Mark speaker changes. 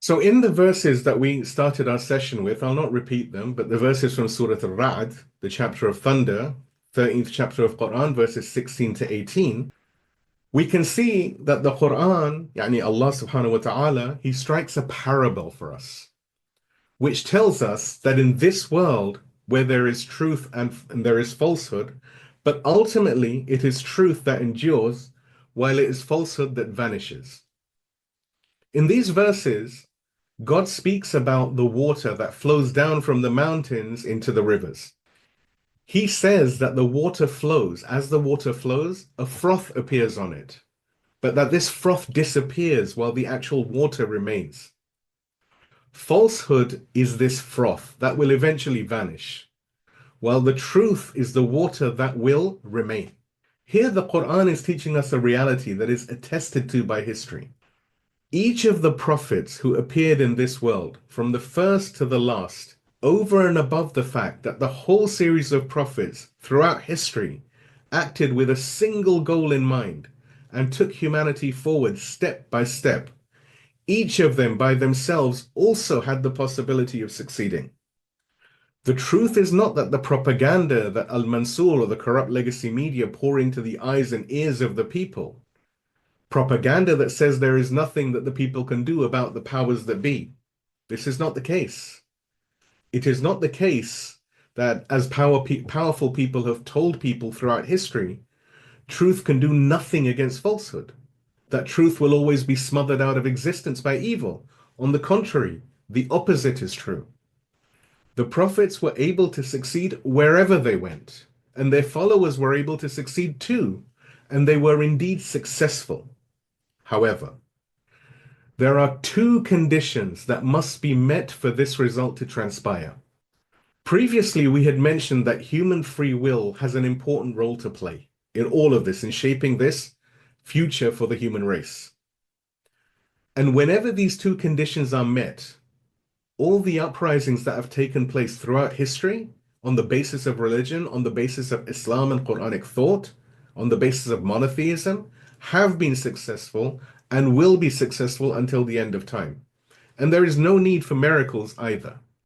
Speaker 1: So in the verses that we started our session with, I'll not repeat them, but the verses from Surah Al-Ra'd, the chapter of thunder, 13th chapter of Quran, verses 16 to 18, we can see that the Quran, yani Allah subhanahu wa ta'ala, He strikes a parable for us, which tells us that in this world where there is truth and there is falsehood, but ultimately it is truth that endures, while it is falsehood that vanishes. In these verses, God speaks about the water that flows down from the mountains into the rivers. He says that the water flows. As the water flows, a froth appears on it, but that this froth disappears while the actual water remains. Falsehood is this froth that will eventually vanish, while the truth is the water that will remain. Here, the Quran is teaching us a reality that is attested to by history. Each of the prophets who appeared in this world, from the first to the last, over and above the fact that the whole series of prophets throughout history acted with a single goal in mind and took humanity forward step by step, each of them by themselves also had the possibility of succeeding. The truth is not that the propaganda that Al-Mansur or the corrupt legacy media pour into the eyes and ears of the people, propaganda that says there is nothing that the people can do about the powers that be. This is not the case. It is not the case that, as powerful people have told people throughout history, truth can do nothing against falsehood, that truth will always be smothered out of existence by evil. On the contrary, the opposite is true. The prophets were able to succeed wherever they went, and their followers were able to succeed too, and they were indeed successful. However, there are two conditions that must be met for this result to transpire. Previously, we had mentioned that human free will has an important role to play in all of this, in shaping this future for the human race. And whenever these two conditions are met, all the uprisings that have taken place throughout history on the basis of religion, on the basis of Islam and Quranic thought, on the basis of monotheism, have been successful and will be successful until the end of time. And there is no need for miracles either.